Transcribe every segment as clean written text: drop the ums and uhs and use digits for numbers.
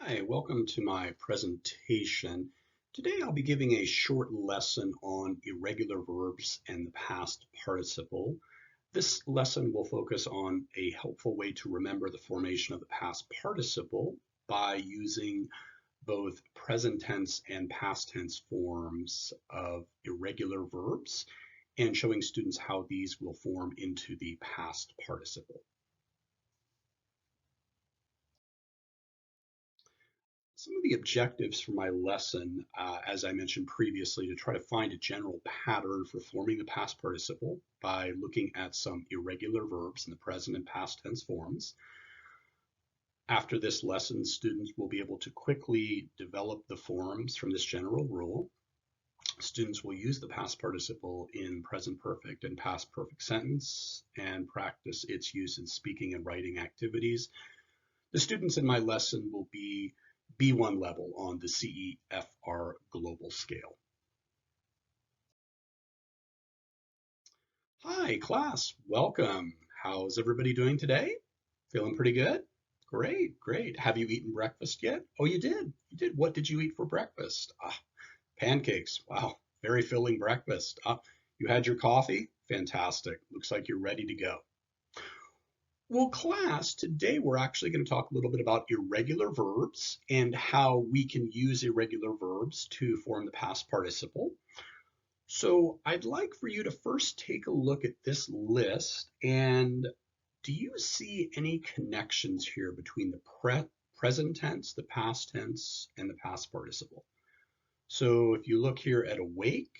Hi, welcome to my presentation. Today I'll be giving a short lesson on irregular verbs and the past participle. This lesson will focus on a helpful way to remember the formation of the past participle by using both present tense and past tense forms of irregular verbs and showing students how these will form into the past participle. Some of the objectives for my lesson, as I mentioned previously, to try to find a general pattern for forming the past participle by looking at some irregular verbs in the present and past tense forms. After this lesson, students will be able to quickly develop the forms from this general rule. Students will use the past participle in present perfect and past perfect sentence and practice its use in speaking and writing activities. The students in my lesson will be B1 level on the CEFR global scale. Hi, class. Welcome. How's everybody doing today? Feeling pretty good? Great, great. Have you eaten breakfast yet? Oh, you did. You did. What did you eat for breakfast? Pancakes. Wow, very filling breakfast. You had your coffee? Fantastic. Looks like you're ready to go. Well, class, today we're actually going to talk a little bit about irregular verbs and how we can use irregular verbs to form the past participle. So I'd like for you to first take a look at this list, and do you see any connections here between the present tense, the past tense, and the past participle? So if you look here at awake,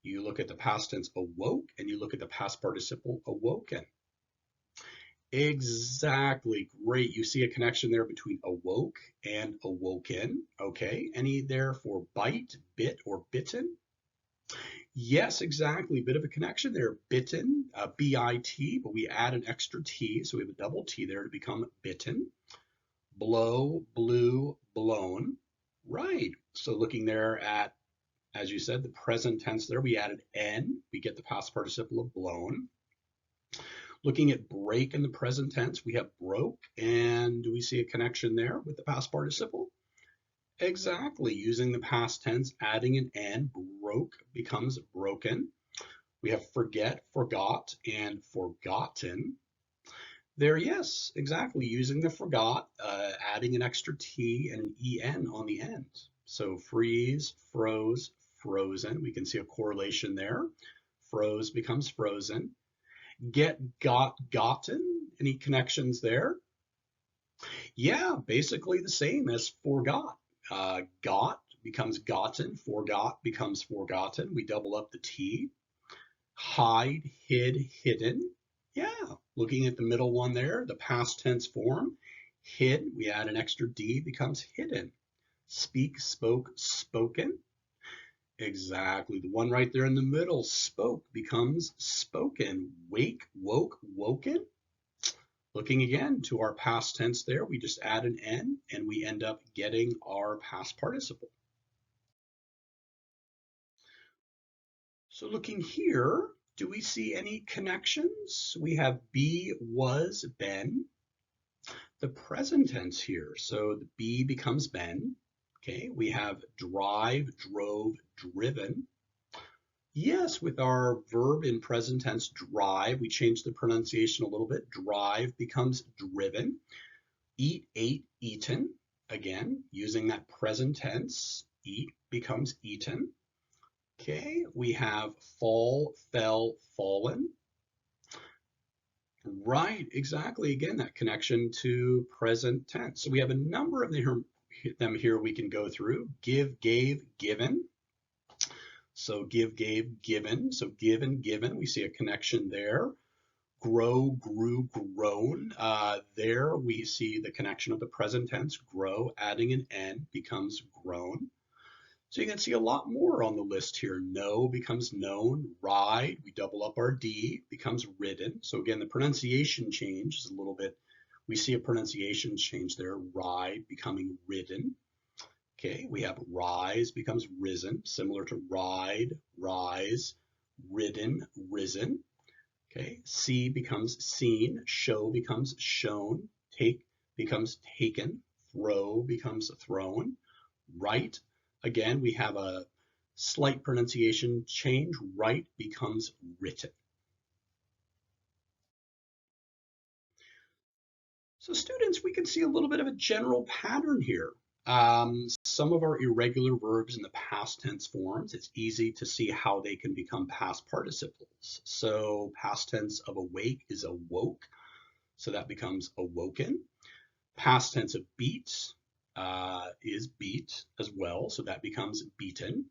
you look at the past tense awoke, and you look at the past participle awoken. Exactly. Great. You see a connection there between awoke and awoken. Okay. Any there for bite, bit, or bitten? Yes, exactly. Bit of a connection there. Bitten, B-I-T, but we add an extra T, so we have a double T there to become bitten. Blow, blew, blown. Right. So looking there at, as you said, the present tense there, we added N. We get the past participle of blown. Looking at break in the present tense, we have broke, and do we see a connection there with the past participle? Exactly, using the past tense, adding an N, broke becomes broken. We have forget, forgot, and forgotten. There, yes, exactly, using the forgot, adding an extra T and an EN on the end. So freeze, froze, frozen. We can see a correlation there. Froze becomes frozen. Get, got, gotten. Any connections there? Yeah, basically the same as forgot. Got becomes gotten, forgot becomes forgotten. We double up the T. Hide, hid, hidden. Yeah, looking at the middle one there, the past tense form. Hid, we add an extra D, becomes hidden. Speak, spoke, spoken. Exactly. The one right there in the middle, spoke, becomes spoken. Wake, woke, woken. Looking again to our past tense there, we just add an N and we end up getting our past participle. So looking here, do we see any connections? We have be, was, been. The present tense here, so the be becomes been. Okay, we have drive, drove, driven. Yes, with our verb in present tense, drive, we change the pronunciation a little bit. Drive becomes driven. Eat, ate, eaten. Again, using that present tense, eat becomes eaten. Okay, we have fall, fell, fallen. Right, exactly. Again, that connection to present tense. So we have a number of them here we can go through. Give, gave, given. So give, gave, given. So given, given. We see a connection there. Grow, grew, grown. There we see the connection of the present tense. Grow, adding an N becomes grown. So you can see a lot more on the list here. Know becomes known. Ride, we double up our D, becomes ridden. So again, the pronunciation change is a little bit, we see a pronunciation change there. Ride becoming ridden. Okay, we have rise becomes risen, similar to ride, rise, ridden, risen. Okay, see becomes seen, show becomes shown, take becomes taken, throw becomes thrown. Write, again, we have a slight pronunciation change. Write becomes written. So students, we can see a little bit of a general pattern here. Some of our irregular verbs in the past tense forms, it's easy to see how they can become past participles. So past tense of awake is awoke, so that becomes awoken. Past tense of beat is beat as well, so that becomes beaten.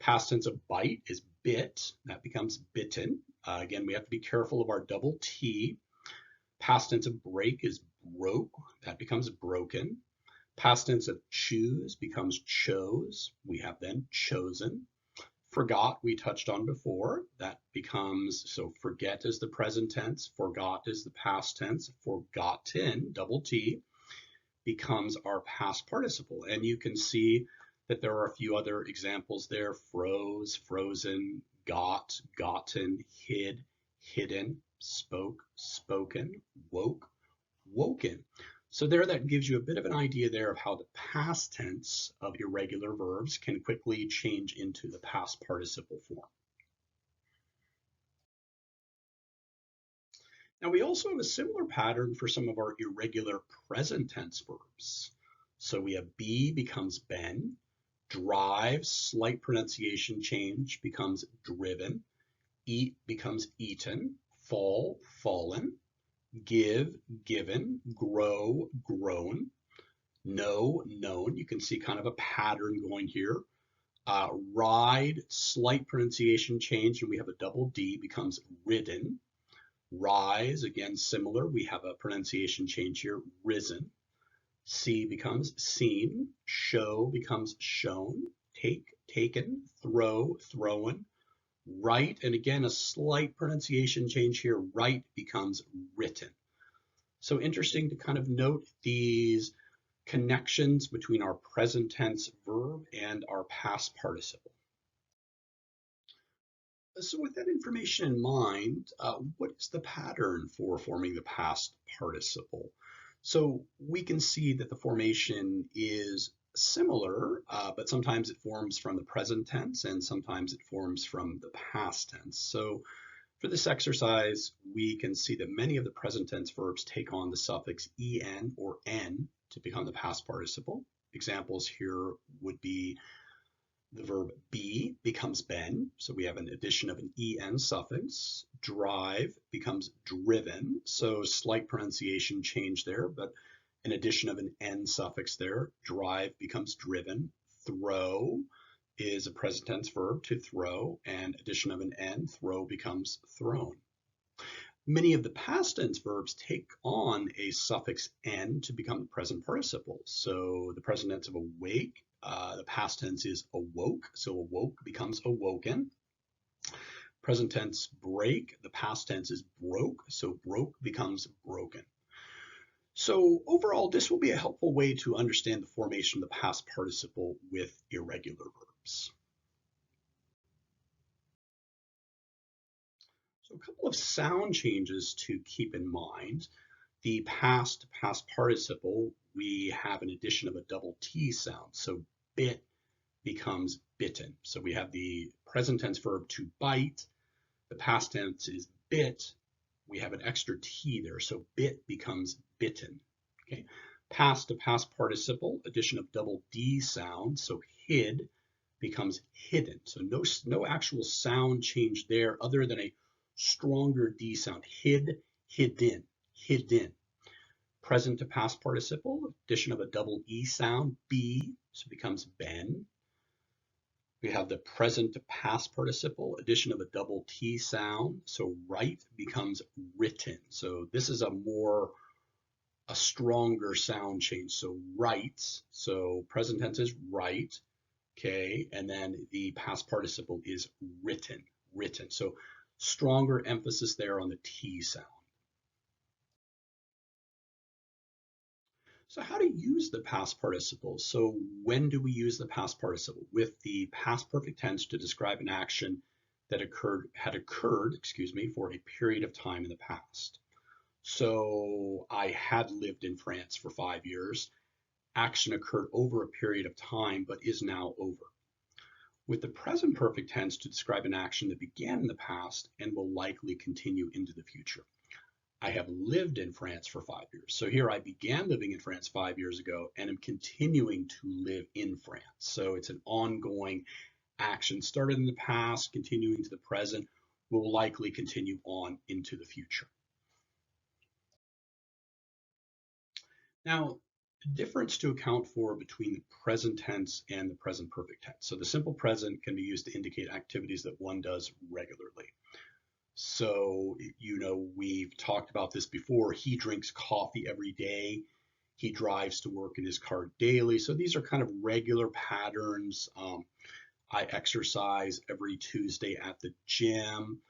Past tense of bite is bit, that becomes bitten. Again, we have to be careful of our double T. Past tense of break is broke, that becomes broken. Past tense of choose becomes chose, we have then chosen. Forgot we touched on before, that becomes, so forget is the present tense, forgot is the past tense, forgotten, double T, becomes our past participle. And you can see that there are a few other examples there: froze, frozen, got, gotten, hid, hidden, spoke, spoken, woke, woken. So there, that gives you a bit of an idea there of how the past tense of irregular verbs can quickly change into the past participle form. Now we also have a similar pattern for some of our irregular present tense verbs. So we have be becomes been, drive, slight pronunciation change, becomes driven, eat becomes eaten, fall, fallen, give, given, grow, grown, know, known. You can see kind of a pattern going here. Ride, slight pronunciation change, and we have a double D, becomes ridden. Rise, again, similar. We have a pronunciation change here, risen. See becomes seen. Show becomes shown. Take, taken. Throw, thrown. Write, and again, a slight pronunciation change here. Write becomes written. So interesting to kind of note these connections between our present tense verb and our past participle. So with that information in mind, what is the pattern for forming the past participle? So we can see that the formation is similar, but sometimes it forms from the present tense and sometimes it forms from the past tense. So for this exercise, we can see that many of the present tense verbs take on the suffix en or n to become the past participle. Examples here would be the verb be becomes been, so we have an addition of an en suffix. Drive becomes driven, so slight pronunciation change there, but an addition of an n suffix there. Drive becomes driven. Throw is a present tense verb, to throw, and addition of an n, throw becomes thrown. Many of the past tense verbs take on a suffix n to become the present participle. So the present tense of awake, the past tense is awoke, so awoke becomes awoken. Present tense break, the past tense is broke, so broke becomes broken. So overall, this will be a helpful way to understand the formation of the past participle with irregular verbs. So a couple of sound changes to keep in mind. The past participle, we have an addition of a double T sound. So bit becomes bitten. So we have the present tense verb to bite. The past tense is bit. We have an extra T there. So bit becomes bitten. Okay. Past to past participle, addition of double D sound. So hid becomes hidden. So no actual sound change there other than a stronger D sound. Hid, hidden, hidden. Present to past participle, addition of a double E sound, be, so it becomes been. We have the present to past participle, addition of a double T sound, so write becomes written. So this is a stronger sound change. So write, so present tense is write, okay, and then the past participle is written, written. So stronger emphasis there on the T sound. So how to use the past participle? So when do we use the past participle? With the past perfect tense to describe an action that had occurred, for a period of time in the past. So I had lived in France for 5 years. action occurred over a period of time but is now over. With the present perfect tense to describe an action that began in the past and will likely continue into the future. I have lived in France for 5 years. So here I began living in France 5 years ago and am continuing to live in France. So it's an ongoing action started in the past, continuing to the present, will likely continue on into the future. Now, difference to account for between the present tense and the present perfect tense. So the simple present can be used to indicate activities that one does regularly. So, we've talked about this before. He drinks coffee every day. He drives to work in his car daily. So these are kind of regular patterns. I exercise every Tuesday at the gym.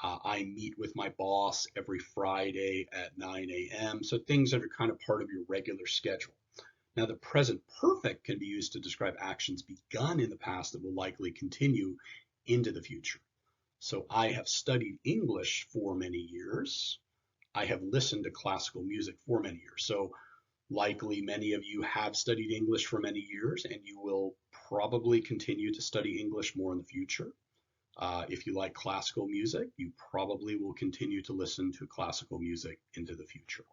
I meet with my boss every Friday at 9 a.m. So things that are kind of part of your regular schedule. Now, the present perfect can be used to describe actions begun in the past that will likely continue into the future. So I have studied English for many years. I have listened to classical music for many years. So likely many of you have studied English for many years, and you will probably continue to study English more in the future. If you like classical music, you probably will continue to listen to classical music into the future.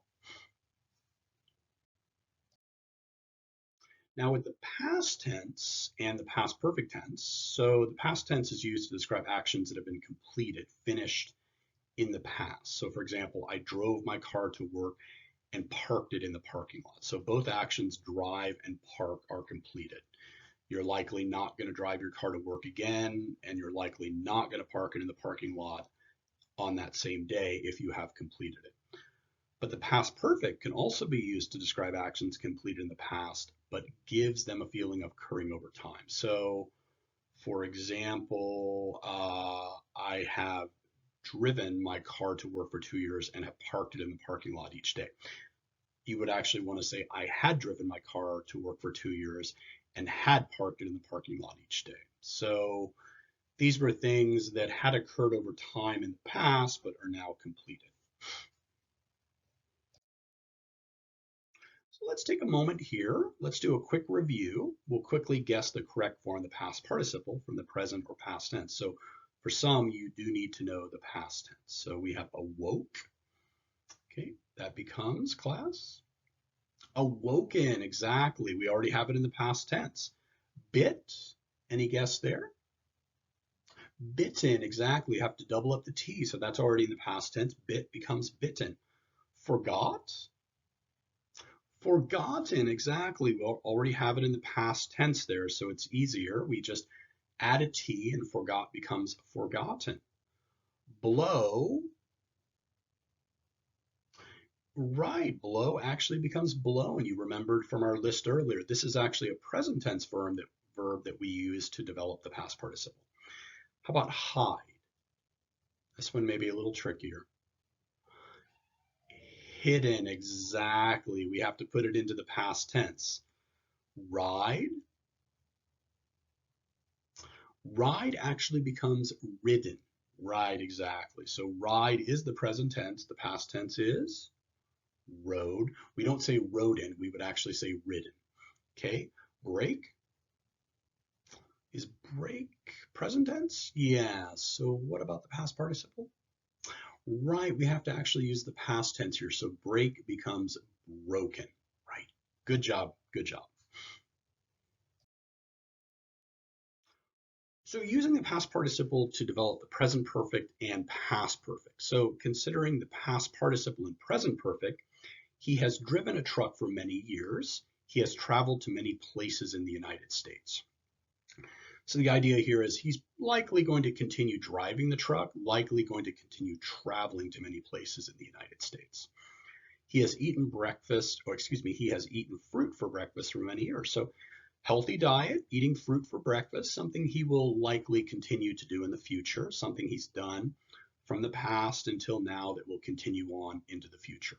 Now with the past tense and the past perfect tense, so the past tense is used to describe actions that have been completed, finished in the past. So for example, I drove my car to work and parked it in the parking lot. So both actions, drive and park, are completed. You're likely not going to drive your car to work again, and you're likely not going to park it in the parking lot on that same day if you have completed it. But the past perfect can also be used to describe actions completed in the past, but gives them a feeling of occurring over time. So, for example, I have driven my car to work for 2 years and have parked it in the parking lot each day. You would actually want to say, I had driven my car to work for 2 years and had parked it in the parking lot each day. So these were things that had occurred over time in the past, but are now completed. So let's take a moment here. Let's do a quick review. We'll quickly guess the correct form of the past participle from the present or past tense. So for some, you do need to know the past tense. So we have awoke. Okay, that becomes, class, awoken. Exactly. We already have it in the past tense. Bit. Any guess there? Bitten. Exactly. You have to double up the T. So that's already in the past tense. Bit becomes bitten. Forgot. Forgotten. Exactly. We already have it in the past tense there. So it's easier. We just add a T and forgot becomes forgotten. Blow. Right, blow actually becomes blow, and you remembered from our list earlier, this is actually a present tense verb that we use to develop the past participle. How about hide? This one may be a little trickier. Hidden, exactly. We have to put it into the past tense. Ride. Ride actually becomes ridden. Ride, exactly. So ride is the present tense. The past tense is rode. We don't say rodden, we would actually say ridden. Okay, break. Is break present tense? Yeah, so what about the past participle? Right, we have to actually use the past tense here. So break becomes broken. Right, good job, good job. So using the past participle to develop the present perfect and past perfect. So considering the past participle and present perfect, he has driven a truck for many years. He has traveled to many places in the United States. So the idea here is he's likely going to continue driving the truck, likely going to continue traveling to many places in the United States. He has eaten breakfast, or excuse me, he has eaten fruit for breakfast for many years. So healthy diet, eating fruit for breakfast, something he will likely continue to do in the future, something he's done from the past until now that will continue on into the future.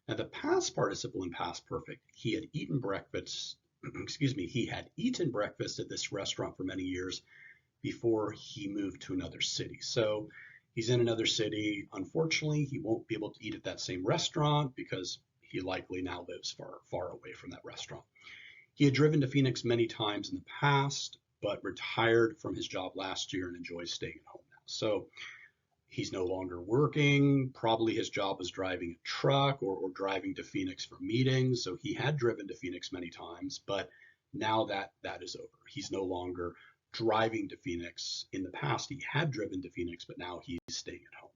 Now the past participle in past perfect, he had eaten breakfast, excuse me, he had eaten breakfast at this restaurant for many years before he moved to another city. So he's in another city. Unfortunately, he won't be able to eat at that same restaurant because He likely now lives far away from that restaurant. He had driven to Phoenix many times in the past, but retired from his job last year and enjoys staying at home now. So he's no longer working. Probably his job was driving a truck or driving to Phoenix for meetings. So he had driven to Phoenix many times, but now that is over. He's no longer driving to Phoenix. In the past, he had driven to Phoenix, but now he's staying at home.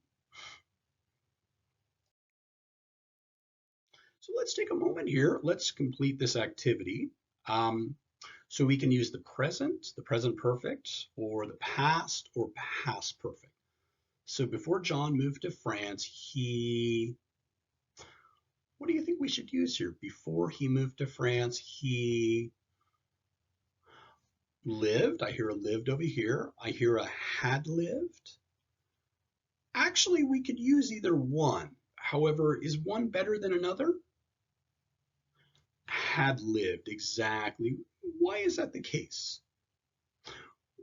So let's take a moment here. Let's complete this activity. Um, so we can use the present perfect, or the past, or past perfect. So before John moved to France, what do you think we should use here? Before he moved to France, he lived. I hear a lived over here. I hear a had lived. Actually, we could use either one. However, is one better than another? Had lived, exactly. Why is that the case?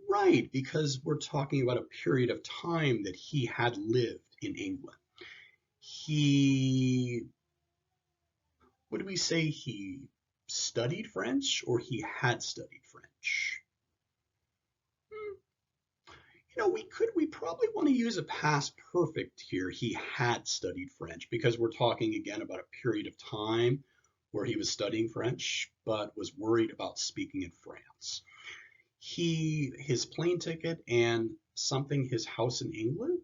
Right, because we're talking about a period of time that he had lived in England. He, what do we say? He studied French or he had studied French? We probably want to use a past perfect here. He had studied French because we're talking again about a period of time where he was studying French but was worried about speaking in France. His plane ticket and something, his house in England.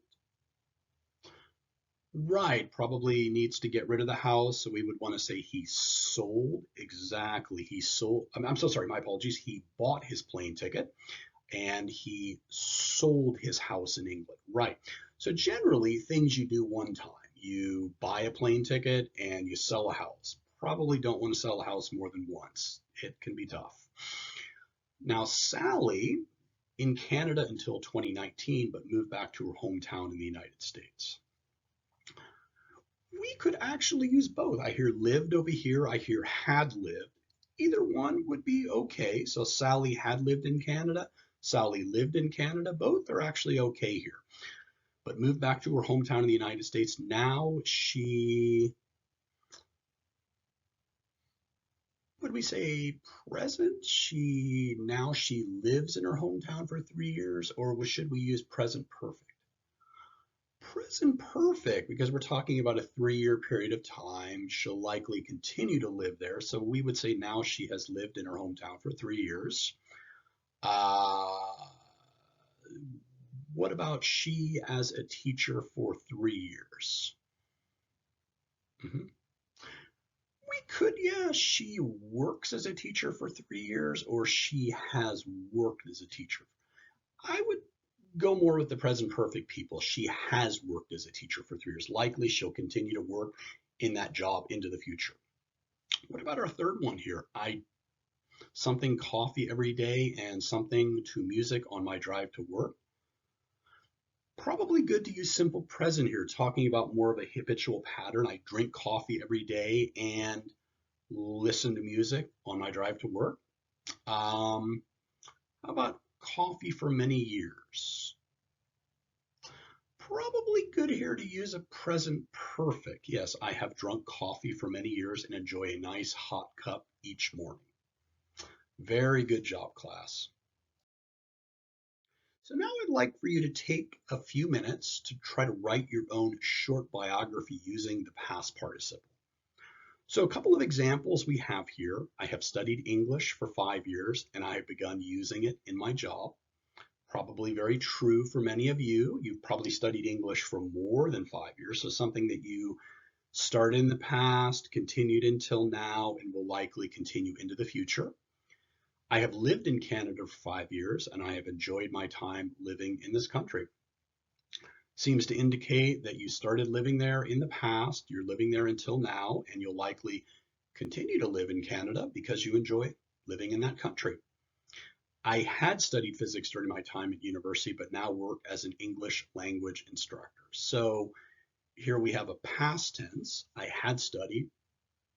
Right, probably needs to get rid of the house, so we would want to say he sold. Exactly, he sold. I'm so sorry, my apologies. He bought his plane ticket and he sold his house in England. Right. So generally, things you do one time. You buy a plane ticket and you sell a house. Probably don't want to sell a house more than once. It can be tough. Now, Sally in Canada until 2019, but moved back to her hometown in the United States. We could actually use both. I hear lived over here. I hear had lived. Either one would be okay. So Sally had lived in Canada. Sally lived in Canada. Both are actually okay here. But moved back to her hometown in the United States. Now would we say present? Now she lives in her hometown for 3 years, or should we use present perfect? Present perfect, because we're talking about a 3-year period of time. She'll likely continue to live there. So we would say now she has lived in her hometown for 3 years. What about she as a teacher for 3 years? We could, yeah, she works as a teacher for 3 years, or she has worked as a teacher. I would go more with the present perfect people. She has worked as a teacher for 3 years. Likely she'll continue to work in that job into the future. What about our third one here? Something coffee every day and something to music on my drive to work. Probably good to use simple present here, talking about more of a habitual pattern. I drink coffee every day and listen to music on my drive to work. How about coffee for many years? Probably good here to use a present perfect. Yes, I have drunk coffee for many years and enjoy a nice hot cup each morning. Very good job, class. So now I'd like for you to take a few minutes to try to write your own short biography using the past participle. So a couple of examples we have here. I have studied English for 5 years and I have begun using it in my job. Probably very true for many of you. You've probably studied English for more than 5 years, so something that you started in the past, continued until now, and will likely continue into the future. I have lived in Canada for 5 years and I have enjoyed my time living in this country. Seems to indicate that you started living there in the past, you're living there until now, and you'll likely continue to live in Canada because you enjoy living in that country. I had studied physics during my time at university, but now work as an English language instructor. So here we have a past tense. I had studied.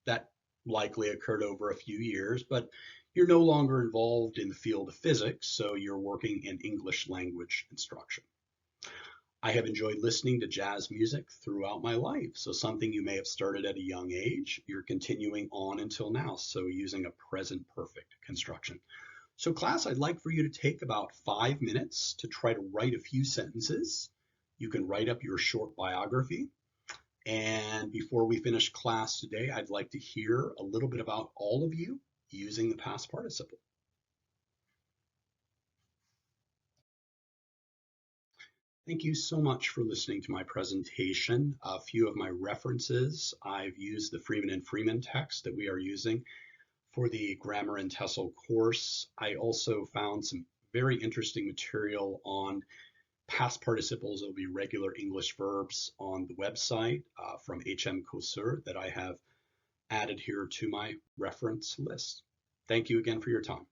That likely occurred over a few years, but you're no longer involved in the field of physics, so you're working in English language instruction. I have enjoyed listening to jazz music throughout my life. So something you may have started at a young age, you're continuing on until now. So using a present perfect construction. So class, I'd like for you to take about 5 minutes to try to write a few sentences. You can write up your short biography. And before we finish class today, I'd like to hear a little bit about all of you using the past participle. Thank you so much for listening to my presentation. A few of my references, I've used the Freeman and Freeman text that we are using for the Grammar and TESL course. I also found some very interesting material on past participles. It'll be regular English verbs on the website from HM Kosur that I have added here to my reference list. Thank you again for your time.